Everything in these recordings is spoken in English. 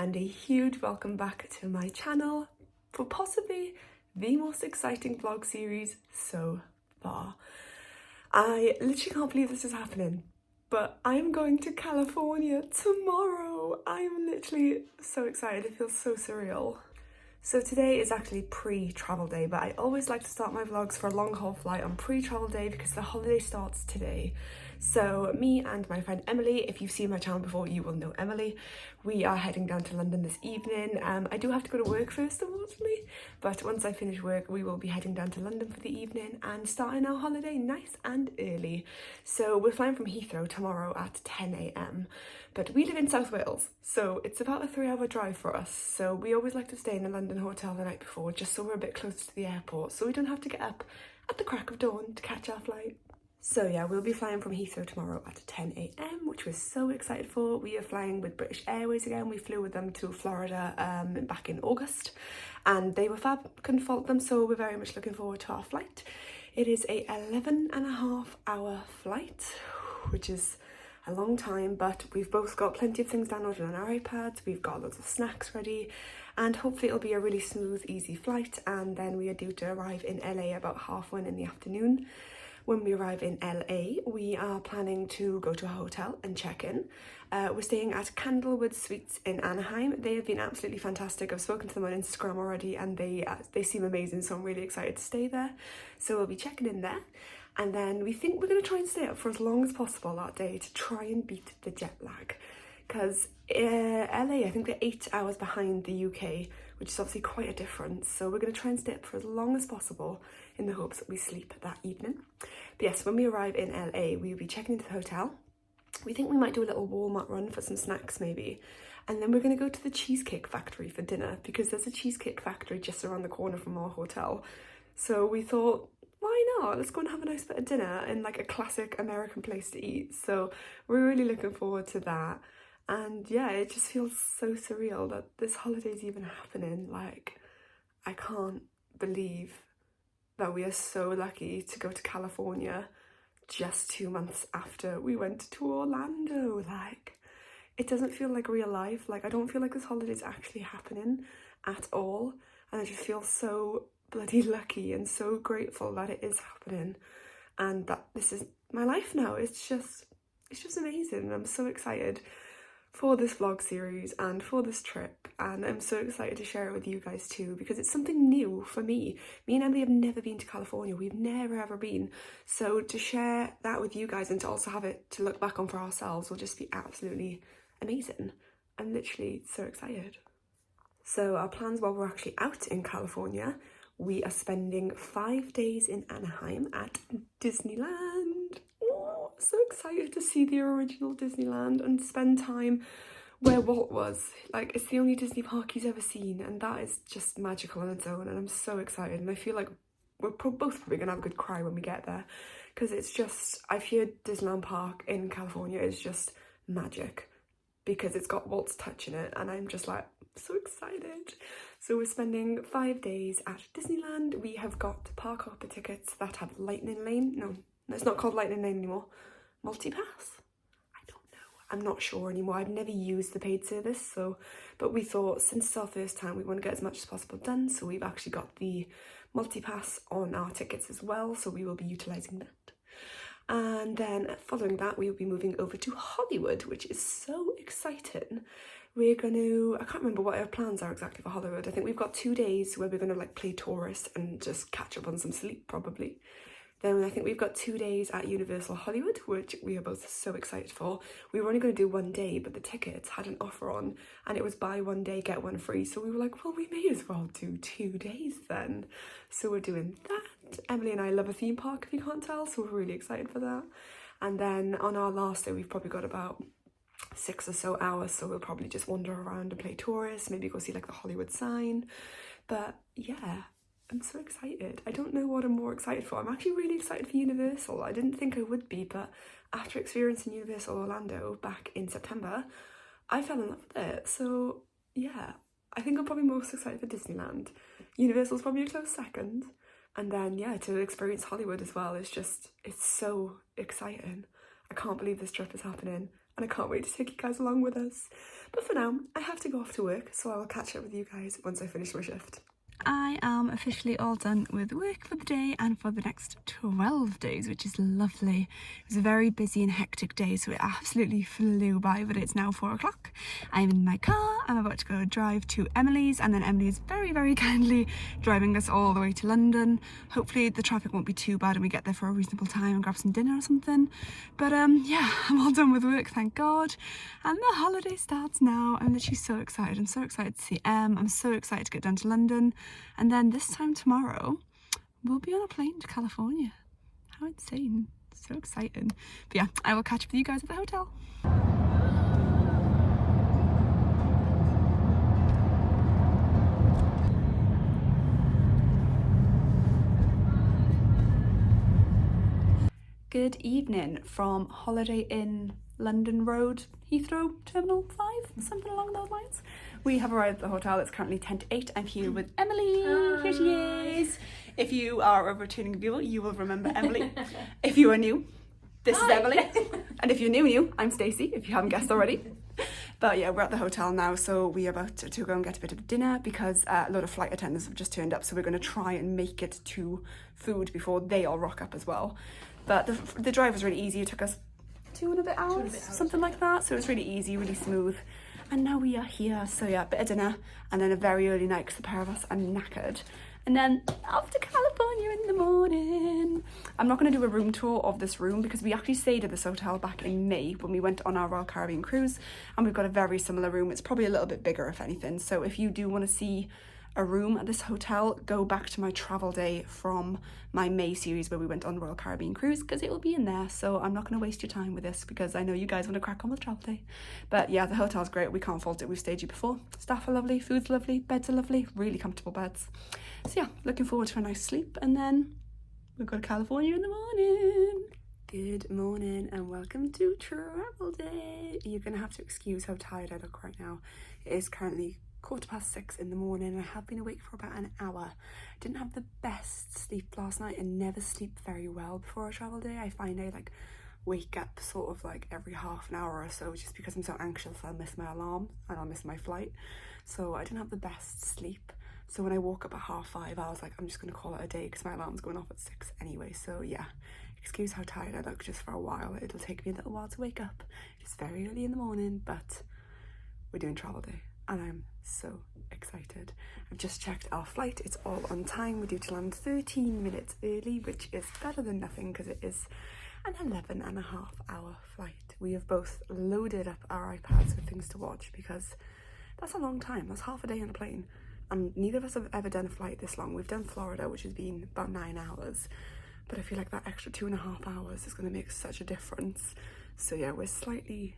and a huge welcome back to my channel for possibly the most exciting vlog series so far. I literally can't believe this is happening, but I'm going to California tomorrow. I'm literally so excited, it feels so surreal. So today is actually pre-travel day, but I always like to start my vlogs for a long haul flight on pre-travel day because the holiday starts today. So me and my friend Emily, if you've seen my channel before, you will know Emily. We are heading down to London this evening. I do have to go to work first, unfortunately, but once I finish work, we will be heading down to London for the evening and starting our holiday nice and early. So we're flying from Heathrow tomorrow at 10 AM, but we live in South Wales, so it's about a 3-hour drive for us. So we always like to stay in a London hotel the night before, just so we're a bit closer to the airport, so we don't have to get up at the crack of dawn to catch our flight. So yeah, we'll be flying from Heathrow tomorrow at 10 AM, which we're so excited for. We are flying with British Airways again. We flew with them to Florida back in August, and they were fab, couldn't fault them, so we're very much looking forward to our flight. It is a 11.5-hour flight, which is a long time, but we've both got plenty of things downloaded on our iPads, we've got loads of snacks ready, and hopefully it'll be a really smooth, easy flight. And then we are due to arrive in LA about 1:30 in the afternoon. When we arrive in LA, we are planning to go to a hotel and check in. We're staying at Candlewood Suites in Anaheim. They have been absolutely fantastic. I've spoken to them on Instagram already, and they seem amazing, so I'm really excited to stay there. So we'll be checking in there. And then we think we're going to try and stay up for as long as possible that day to try and beat the jet lag. Because LA, I think they're 8 hours behind the UK, which is obviously quite a difference. So we're going to try and stay up for as long as possible in the hopes that we sleep that evening. But yes, when we arrive in LA, we'll be checking into the hotel. We think we might do a little Walmart run for some snacks maybe. And then we're going to go to the Cheesecake Factory for dinner, because there's a Cheesecake Factory just around the corner from our hotel. So we thought, why not? Let's go and have a nice bit of dinner in like a classic American place to eat. So we're really looking forward to that. And yeah, it just feels so surreal that this holiday's even happening. Like, I can't believe that we are so lucky to go to California just 2 months after we went to Orlando. Like, it doesn't feel like real life. Like, I don't feel like this holiday's actually happening at all. And I just feel so bloody lucky and so grateful that it is happening and that this is my life now. It's just amazing. I'm so excited for this vlog series and for this trip, and I'm so excited to share it with you guys too, because it's something new for me. Me and Emily have never been to California. We've never ever been. So to share that with you guys and to also have it to look back on for ourselves will just be absolutely amazing. I'm literally so excited. So our plans while we're actually out in California, we are spending 5 days in Anaheim at Disneyland. Oh, so excited to see the original Disneyland and spend time where Walt was. Like, it's the only Disney park he's ever seen, and that is just magical on its own, and I'm so excited. And I feel like we're both probably gonna have a good cry when we get there, because it's just, I've heard Disneyland Park in California is just magic because it's got Walt's touch in it, and I'm just like so excited. So we're spending 5 days at Disneyland. We have got park hopper tickets that have Lightning Lane. No, it's not called Lightning Lane anymore. Multipass? I don't know. I'm not sure anymore. I've never used the paid service, so, but we thought since it's our first time, we want to get as much as possible done. So we've actually got the multipass on our tickets as well, so we will be utilising that. And then following that, we will be moving over to Hollywood, which is so exciting. We're going to, I can't remember what our plans are exactly for Hollywood. I think we've got 2 days where we're going to like play tourist and just catch up on some sleep probably. Then I think we've got 2 days at Universal Hollywood, which we are both so excited for. We were only going to do 1 day, but the tickets had an offer on and it was buy 1 day, get 1 free. So we were like, well, we may as well do 2 days then. So we're doing that. Emily and I love a theme park, if you can't tell, so we're really excited for that. And then on our last day, we've probably got about 6 or so hours, so we'll probably just wander around and play tourist, maybe go see like the Hollywood sign. But yeah, I'm so excited. I don't know what I'm more excited for. I'm actually really excited for Universal. I didn't think I would be, but after experiencing Universal Orlando back in September, I fell in love with it. So yeah, I think I'm probably most excited for Disneyland. Universal's probably a close second. And then yeah, to experience Hollywood as well is just, it's so exciting. I can't believe this trip is happening. and I can't wait to take you guys along with us. But for now, I have to go off to work, so I will catch up with you guys once I finish my shift. I am officially all done with work for the day and for the next 12 days, which is lovely. It was a very busy and hectic day, so it absolutely flew by, but it's now 4 o'clock. I'm in my car, I'm about to go drive to Emily's, and then Emily is very, very kindly driving us all the way to London. Hopefully the traffic won't be too bad and we get there for a reasonable time and grab some dinner or something. But yeah, I'm all done with work, thank God. And the holiday starts now. I'm literally so excited. I'm so excited to see Em. I'm so excited to get down to London. And then this time tomorrow, we'll be on a plane to California. How insane. So exciting. But yeah, I will catch up with you guys at the hotel. Good evening from Holiday Inn London Road, Heathrow, Terminal 5, something along those lines. We have arrived at the hotel. It's currently 10 to 8. I'm here with Emily. Hi. Here she is. If you are a returning viewer, you will remember Emily. If you are new, this is Emily. And if you're new, I'm Stacey, if you haven't guessed already. But yeah, we're at the hotel now, so we're about to go and get a bit of dinner because a lot of flight attendants have just turned up, so we're going to try and make it to food before they all rock up as well. But the drive was really easy. It took us 2 and a bit hours, something like that. So it was really easy, really smooth. And now we are here. So yeah, a bit of dinner and then a very early night because the pair of us are knackered. And then off to California in the morning. I'm not going to do a room tour of this room because we actually stayed at this hotel back in May when we went on our Royal Caribbean cruise. And we've got a very similar room. It's probably a little bit bigger, if anything. So if you do want to see a room at this hotel, go back to my travel day from my May series where we went on Royal Caribbean cruise because it will be in there. So I'm not going to waste your time with this because I know you guys want to crack on with travel day. But yeah, the hotel's great. We can't fault it. We've stayed here before. Staff are lovely, food's lovely, beds are lovely, really comfortable beds. So yeah, looking forward to a nice sleep, and then we'll go to California in the morning. Good morning and welcome to travel day. You're going to have to excuse how tired I look right now. It is currently 6:15 in the morning and I have been awake for about an hour. Didn't have the best sleep last night and never sleep very well before a travel day. I find I wake up sort of every half an hour or so just because I'm so anxious I'll miss my alarm and I'll miss my flight. So I didn't have the best sleep. So when I woke up at 5:30, I was like, I'm just going to call it a day because my alarm's going off at 6 anyway. So yeah, excuse how tired I look just for a while. It'll take me a little while to wake up. It's very early in the morning, but we're doing travel day. And I'm so excited. I've just checked our flight. It's all on time. We're due to land 13 minutes early, which is better than nothing because it is an 11.5-hour flight. We have both loaded up our iPads with things to watch because that's a long time. That's half a day on a plane. And neither of us have ever done a flight this long. We've done Florida, which has been about 9 hours. But I feel like that extra 2.5 hours is going to make such a difference. So yeah, we're slightly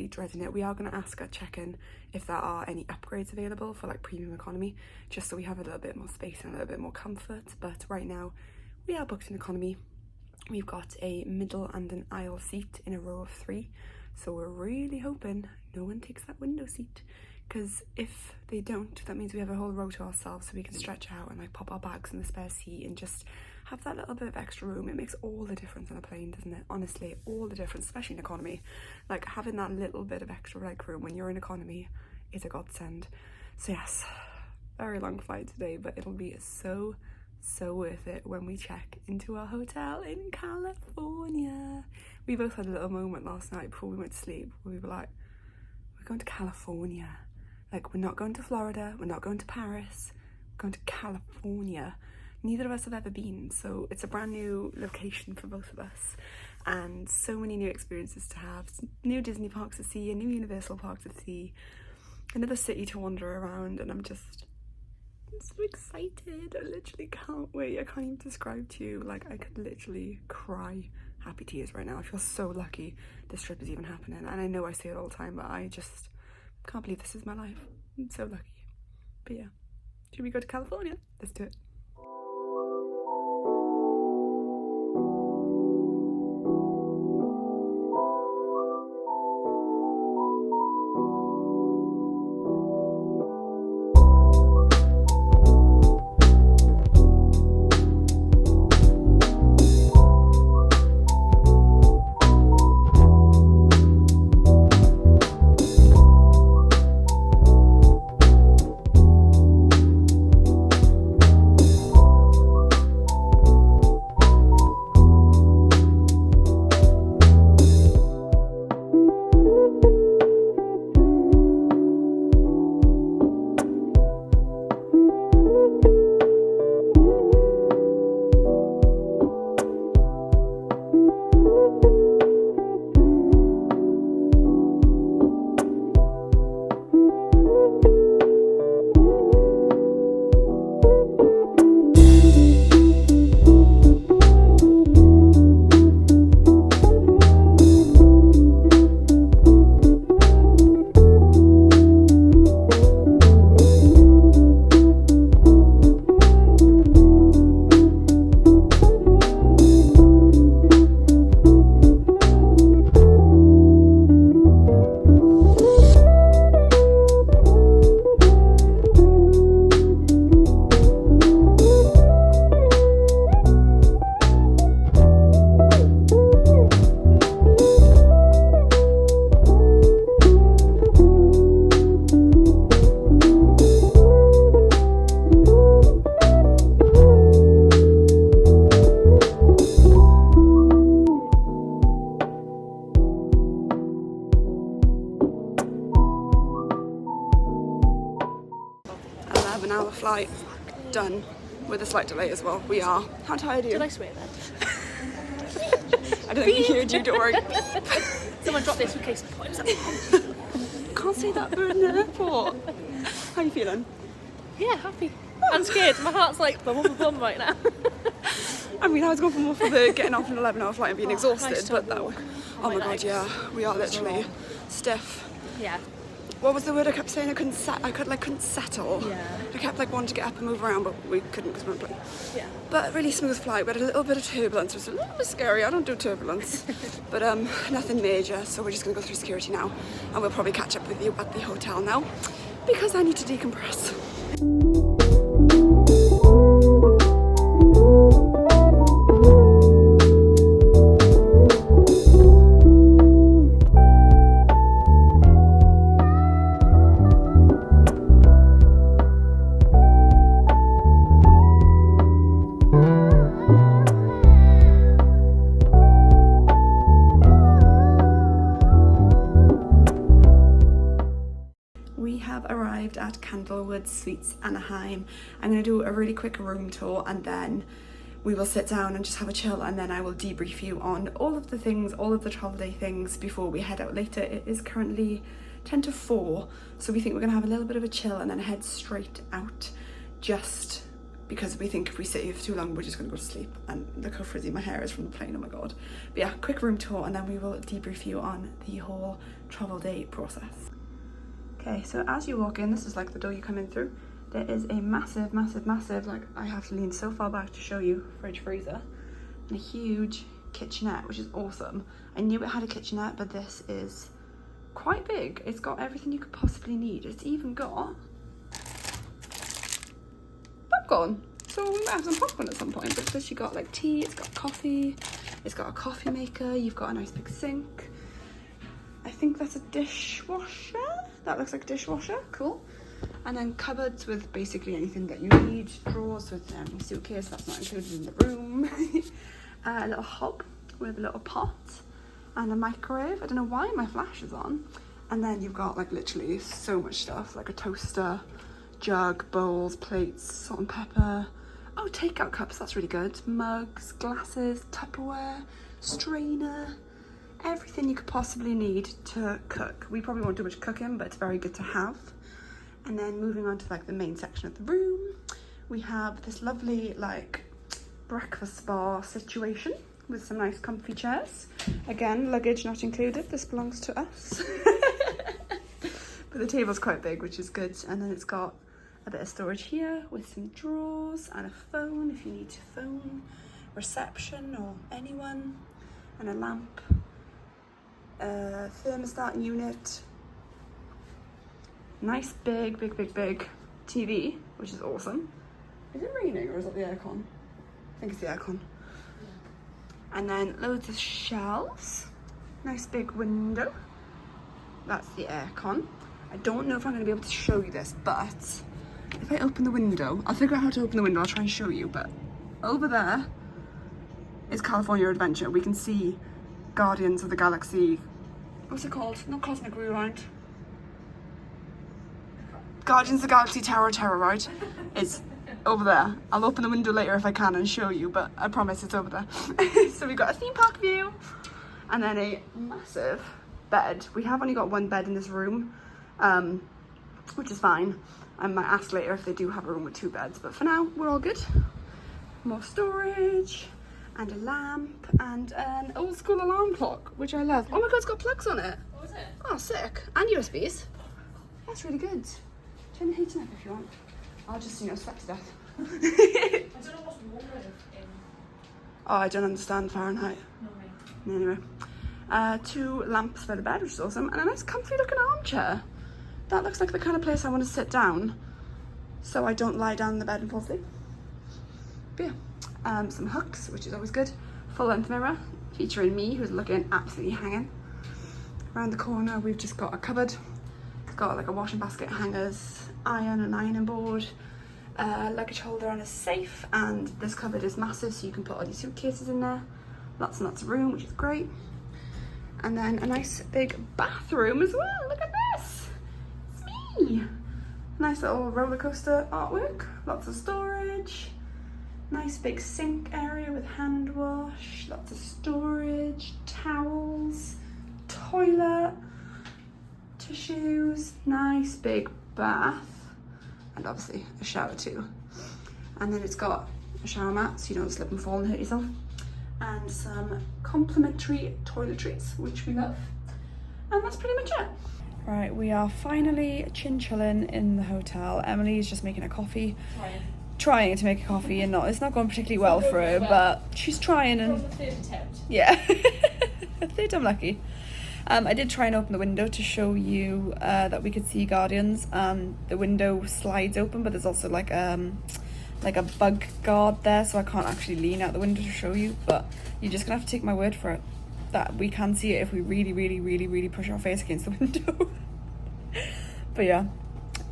dreading it. We are going to ask at check-in if there are any upgrades available for premium economy, just so we have a little bit more space and a little bit more comfort. But right now, we are booked in economy. We've got a middle and an aisle seat in a row of 3. So we're really hoping no one takes that window seat. Because if they don't, that means we have a whole row to ourselves so we can stretch out and pop our bags in the spare seat and just have that little bit of extra room. It makes all the difference on a plane, doesn't it? Honestly, all the difference, especially in economy. Having that little bit of extra leg room when you're in economy is a godsend. So yes, very long flight today, but it'll be so worth it when we check into our hotel in California. We both had a little moment last night before we went to sleep where we were like, we're going to California. We're not going to Florida, we're not going to Paris, we're going to California. Neither of us have ever been, so it's a brand new location for both of us. And so many new experiences to have. New Disney parks to see, a new Universal park to see, another city to wander around, and I'm so excited. I literally can't wait. I can't even describe to you. I could literally cry happy tears right now. I feel so lucky this trip is even happening. And I know I say it all the time, but I just can't believe this is my life. I'm so lucky. But yeah, should we go to California? Let's do it. slight delay as well. We are. How tired are you? Did I swear then? I don't think you heard you, don't worry. Someone dropped this suitcase. Can't say that, we're in the airport. How are you feeling? Yeah, happy. I'm scared. My heart's like bum bum bum right now. I mean, I was going for more for the getting off an 11-hour flight and being exhausted, nice but that walk. oh my god, yeah, we are literally stiff. Yeah. What was the word I kept saying? I couldn't settle. Yeah. I kept like wanting to get up and move around, but we couldn't because we weren't playing. Yeah. But really smooth flight. We had a little bit of turbulence, which was a little bit scary. I don't do turbulence, but nothing major. So we're just gonna go through security now, and we'll probably catch up with you at the hotel now because I need to decompress. Arrived at Candlewood Suites, Anaheim. I'm going to do a really quick room tour and then we will sit down and just have a chill, and then I will debrief you on all of the things, all of the travel day things before we head out later. It is currently 10 to 4, so we think we're going to have a little bit of a chill and then head straight out, just because we think if we sit here for too long we're just going to go to sleep. And look how frizzy my hair is from the plane, oh my god. But yeah, quick room tour and then we will debrief you on the whole travel day process. Okay, so as you walk in, this is like the door you come in through. There is a massive, like I have to lean so far back to show you, fridge freezer, and a huge kitchenette, which is awesome. I knew it had a kitchenette, but this is quite big. It's got everything you could possibly need. It's even got popcorn. So we might have some popcorn at some point, but it's literally got like tea, it's got coffee, it's got a coffee maker, you've got a nice big sink. I think that's a dishwasher. That looks like a dishwasher, cool. And then cupboards with basically anything that you need. Drawers with suitcase, that's not included in the room. A little hob with a little pot and a microwave. I don't know why my flash is on. And then you've got like literally so much stuff, like a toaster, jug, bowls, plates, salt and pepper. Oh, takeout cups, that's really good. Mugs, glasses, Tupperware, strainer. Everything you could possibly need to cook. We probably won't do much cooking, but it's very good to have. And then moving on to like the main section of the room, we have this lovely like breakfast bar situation with some nice comfy chairs. Again, luggage not included, this belongs to us. But the table's quite big, which is good. And then it's got a bit of storage here with some drawers and a phone if you need to phone reception or anyone, and a lamp. Thermostat unit, nice big TV, which is awesome. Is it raining or is it the aircon? I think it's the aircon. And then loads of shelves, nice big window, that's the aircon. I don't know if I'm going to be able to show you this, but if I open the window, I'll figure out how to open the window, I'll try and show you. But over there is California Adventure. We can see Guardians of the Galaxy. What's it called? Not Cosmic Rewind. Guardians of the Galaxy Terror, right? It's over there. I'll open the window later if I can and show you, but I promise it's over there. So we've got a theme park view and then a massive bed. We have only got one bed in this room, which is fine. I might ask later if they do have a room with 2 beds, but for now, we're all good. More storage. And a lamp and an old school alarm clock, which I love. Oh my god, it's got plugs on it. What was it? Oh, sick. And USBs. That's really good. Turn the heating up if you want. I'll just, sweat to death. I don't know what's wrong with it. Oh, I don't understand Fahrenheit. No way. Anyway. 2 lamps by the bed, which is awesome. And a nice comfy looking armchair. That looks like the kind of place I want to sit down so I don't lie down in the bed and fall asleep. But yeah. Some hooks, which is always good. Full length mirror featuring me, who's looking absolutely hanging. Around the corner we've just got a cupboard. It's got like a washing basket, hangers, an ironing board, luggage holder and a safe. And this cupboard is massive, so you can put all your suitcases in there. Lots and lots of room, which is great. And then a nice big bathroom as well. Look at this, it's me. Nice little roller coaster artwork, lots of storage. Nice big sink area with hand wash, lots of storage, towels, toilet, tissues, nice big bath, and obviously a shower too. And then it's got a shower mat so you don't slip and fall and hurt yourself, and some complimentary toiletries, which we love. And that's pretty much it. Right, we are finally chin-chilling in the hotel. Emily is just making a coffee. Trying to make a coffee, and it's not going particularly well for her, but she's trying. And From the third attempt. yeah, third time lucky. I did try and open the window to show you that we could see Guardians. The window slides open, but there's also like a bug guard there, so I can't actually lean out the window to show you. But you're just gonna have to take my word for it that we can see it if we really, really, really, really push our face against the window. But yeah,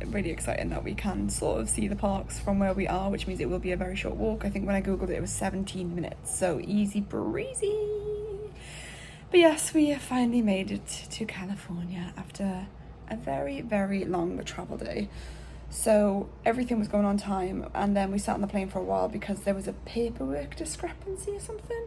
really exciting that we can sort of see the parks from where we are, which means it will be a very short walk. I think when I googled it, it was 17 minutes, so easy breezy. But yes, we have finally made it to California after a very, very long travel day. So everything was going on time, and then we sat on the plane for a while because there was a paperwork discrepancy or something.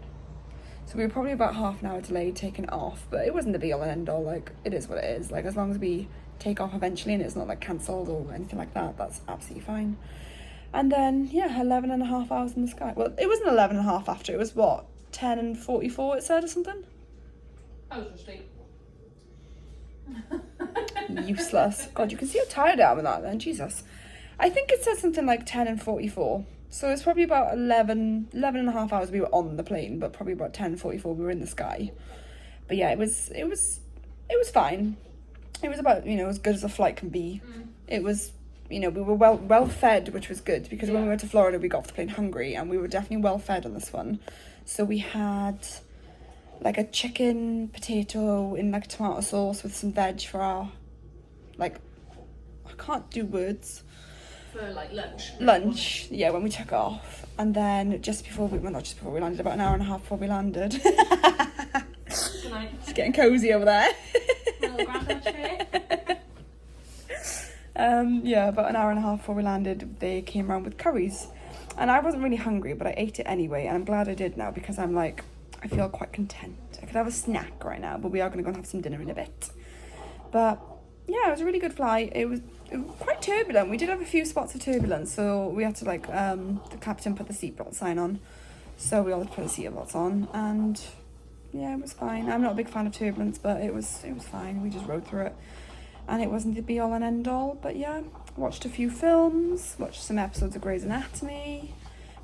So we were probably about half an hour delayed taking off, but it wasn't the be all and end all. Like, it is what it is. Like, as long as we take off eventually and it's not like cancelled or anything like that, that's absolutely fine. And then, yeah, 11 and a half hours in the sky. Well, it wasn't 11 and a half after, it was what, 10 and 44 it said or something? I was asleep. Useless. God, you can see how tired I am with that then, Jesus. I think it said something like 10 and 44. So it's probably about 11 and a half hours we were on the plane, but probably about 10:44 we were in the sky. But yeah, it was fine. It was about, as good as a flight can be. It was, we were well fed, which was good, because when we went to Florida, we got off the plane hungry, and we were definitely well fed on this one. So we had like a chicken potato in like a tomato sauce with some veg for our, like, I can't do words. For like lunch. Lunch, yeah, when we took off. And then not just before we landed, about an hour and a half before we landed. It's getting cozy over there. Little grandma tray. Yeah, about an hour and a half before we landed, they came around with curries. And I wasn't really hungry, but I ate it anyway, and I'm glad I did now, because I'm like, I feel quite content. I could have a snack right now, but we are going to go and have some dinner in a bit. But yeah, it was a really good flight. It was quite turbulent. We did have a few spots of turbulence, so we had to the captain put the seatbelt sign on, so we all had to put the seatbelts on, and yeah, it was fine. I'm not a big fan of turbulence, but it was fine. We just rode through it, and it wasn't the be all and end all. But yeah, watched a few films, watched some episodes of Grey's Anatomy,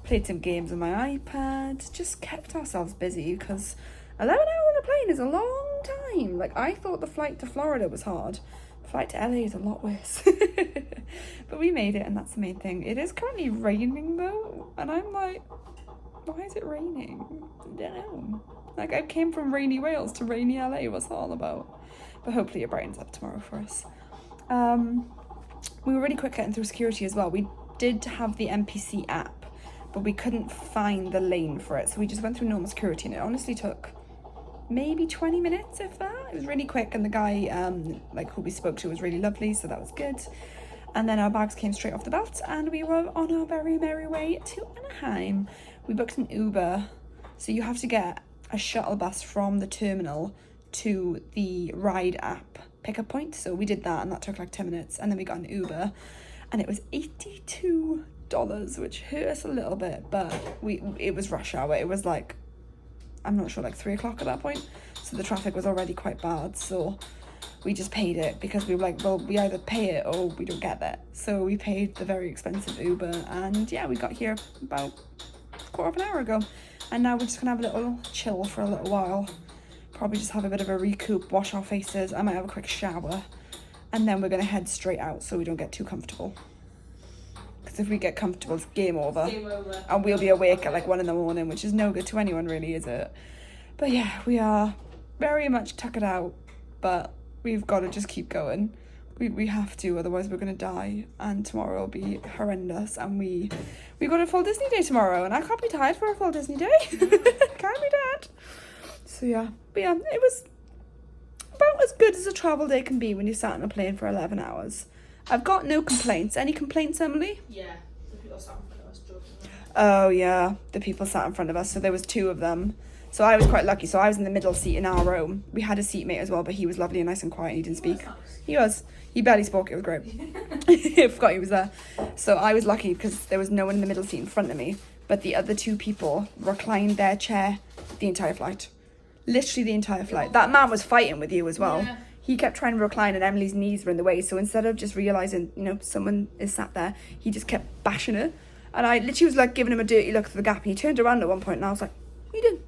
played some games on my iPad, just kept ourselves busy, because 11 hours on a plane is a long time. Like, I thought the flight to Florida was hard. The flight to LA is a lot worse. But we made it, and that's the main thing. It is currently raining though, and I'm like, why is it raining? I don't know. Like, I came from rainy Wales to rainy LA. What's that all about? But hopefully it brightens up tomorrow for us. We were really quick getting through security as well. We did have the NPC app, but we couldn't find the lane for it, so we just went through normal security, and it honestly took maybe 20 minutes, if that. It was really quick, and the guy who we spoke to was really lovely, so that was good. And then our bags came straight off the belt, and we were on our very merry way to Anaheim. We booked an Uber, so you have to get a shuttle bus from the terminal to the ride app pickup point. So we did that, and that took like 10 minutes, and then we got an Uber, and it was $82, which hurt us a little bit, but it was rush hour. It was like, I'm not sure, like 3 o'clock at that point, so the traffic was already quite bad, so we just paid it, because we were like, well, we either pay it or we don't get that. So we paid the very expensive Uber, and yeah, we got here about a quarter of an hour ago, and now we're just gonna have a little chill for a little while. Probably just have a bit of a recoup, wash our faces, I might have a quick shower, and then we're gonna head straight out so we don't get too comfortable. Because if we get comfortable, it's game over. And we'll be awake at like 1 a.m, which is no good to anyone, really, is it? But yeah, we are very much tuckered out, but we've got to just keep going. We have to, otherwise we're going to die, and tomorrow will be horrendous, and we got a full Disney day tomorrow, and I can't be tired for a full Disney day. Can't be tired. So yeah, but yeah, it was about as good as a travel day can be when you sat on a plane for 11 hours. I've got no complaints. Any complaints, Emily? Yeah, the people sat on first joking. Oh yeah, the people sat in front of us. So there was 2 of them. So I was quite lucky. So I was in the middle seat in our row. We had a seatmate as well, but he was lovely and nice and quiet. He didn't speak. He was. He barely spoke. It was great. I forgot he was there. So I was lucky because there was no one in the middle seat in front of me. But the other 2 people reclined their chair the entire flight. Literally the entire flight. That man was fighting with you as well. Yeah. He kept trying to recline and Emily's knees were in the way. So instead of just realising, you know, someone is sat there, he just kept bashing her. And I literally was like giving him a dirty look at the gap. And he turned around at one point and I was like, what are you doing?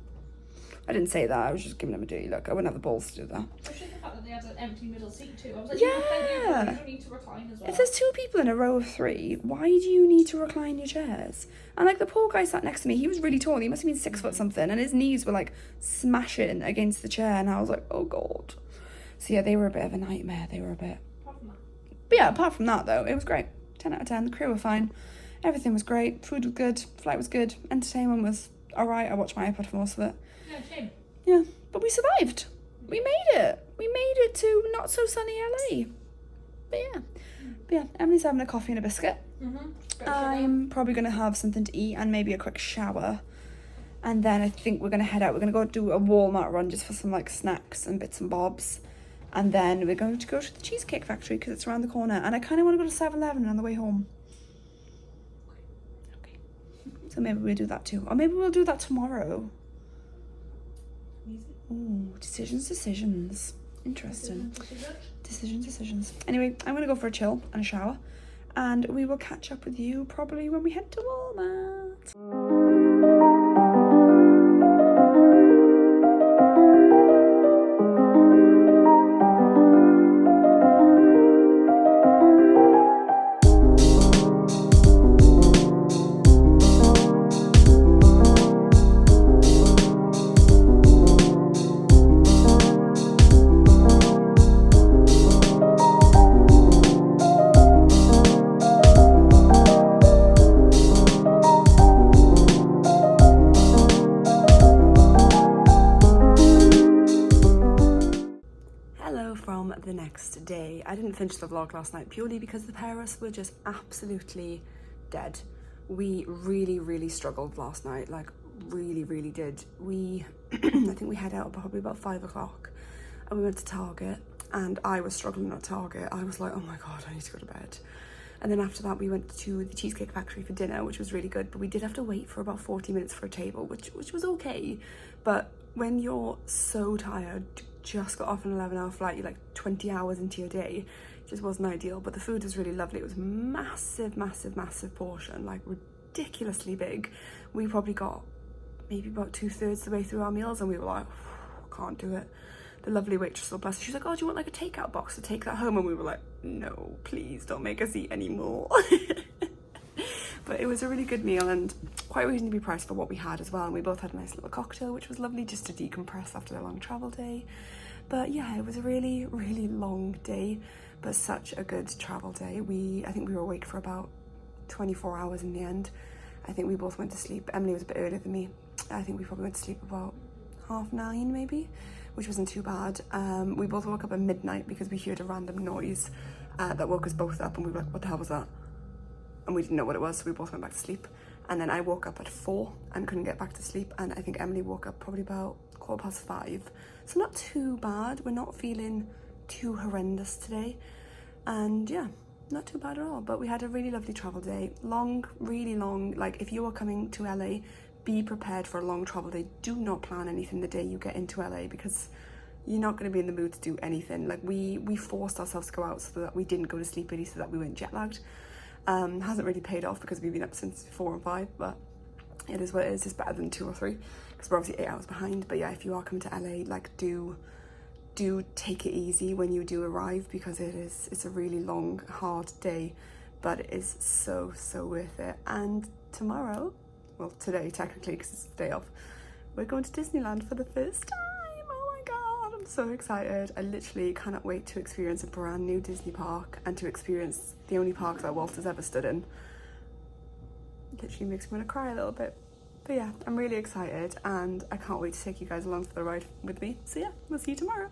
I didn't say that. I was just giving him a dirty look. I wouldn't have the balls to do that. I should the fact that they had an empty middle seat too. I was like, Yeah. You don't need to recline as well. If there's 2 people in a row of 3, why do you need to recline your chairs? And like the poor guy sat next to me, he was really tall. He must have been 6 foot something. And his knees were like smashing against the chair. And I was like, oh God. So yeah, they were a bit of a nightmare. They were a bit. Apart from that. But yeah, apart from that though, it was great. 10 out of 10. The crew were fine. Everything was great. Food was good. Flight was good. Entertainment was alright. I watched my iPad for most of it. Yeah, shame. Yeah, but we survived. We made it. We made it to not so sunny LA. But yeah, Emily's having a coffee and a biscuit. I'm probably going to have something to eat and maybe a quick shower. And then I think we're going to head out. We're going to go do a Walmart run just for some like snacks and bits and bobs. And then we're going to go to the Cheesecake Factory because it's around the corner. And I kind of want to go to 7-Eleven on the way home. Okay. So maybe we'll do that too. Or maybe we'll do that tomorrow. Ooh, decisions. Interesting. Decisions. Anyway, I'm going to go for a chill and a shower. And we will catch up with you probably when we head to Walmart. The next day. I didn't finish the vlog last night purely because the pair of us were just absolutely dead. We really struggled last night, like really did. We I think we had out probably about 5 o'clock and we went to Target and I was struggling at Target. I was like, oh my God, I need to go to bed. And then after that we went to the Cheesecake Factory for dinner, which was really good, but we did have to wait for about 40 minutes for a table, which was okay. But when you're so tired, just got off an 11-hour flight, you're like 20 hours into your day, it just wasn't ideal. But the food was really lovely. It was massive portion, like ridiculously big. We probably got maybe about 2/3 the way through our meals and we were like, can't do it. The lovely waitress, so bless her, she's like, oh, do you want like a takeout box to take that home? And we were like, no, please don't make us eat anymore. But it was a really good meal and quite reasonably priced for what we had as well. And we both had a nice little cocktail, which was lovely just to decompress after a long travel day. But yeah, it was a really long day, but such a good travel day. I think we were awake for about 24 hours in the end. I think we both went to sleep. Emily was a bit earlier than me. I think we probably went to sleep about 9:30 maybe, which wasn't too bad. We both woke up at midnight because we heard a random noise that woke us both up and we were like, what the hell was that? And we didn't know what it was, so we both went back to sleep. And then I woke up at 4 and couldn't get back to sleep. And I think Emily woke up probably about 5:15. So not too bad. We're not feeling too horrendous today. And yeah, not too bad at all. But we had a really lovely travel day. Long, really long. Like if you are coming to LA, be prepared for a long travel day. Do not plan anything the day you get into LA because you're not going to be in the mood to do anything. Like we forced ourselves to go out so that we didn't go to sleep early so that we weren't jet lagged. Hasn't really paid off because we've been up since 4 and 5, but it is what it is. It's better than 2 or 3 because we're obviously 8 hours behind. But yeah, if you are coming to LA, like do take it easy when you do arrive because it's a really long, hard day, but it is so worth it. And tomorrow, well today technically because it's the day off, we're going to Disneyland for the first time. I'm so excited. I literally cannot wait to experience a brand new Disney park and to experience the only park that Walt has ever stood in. It literally makes me want to cry a little bit. But yeah, I'm really excited and I can't wait to take you guys along for the ride with me. So yeah, we'll see you tomorrow.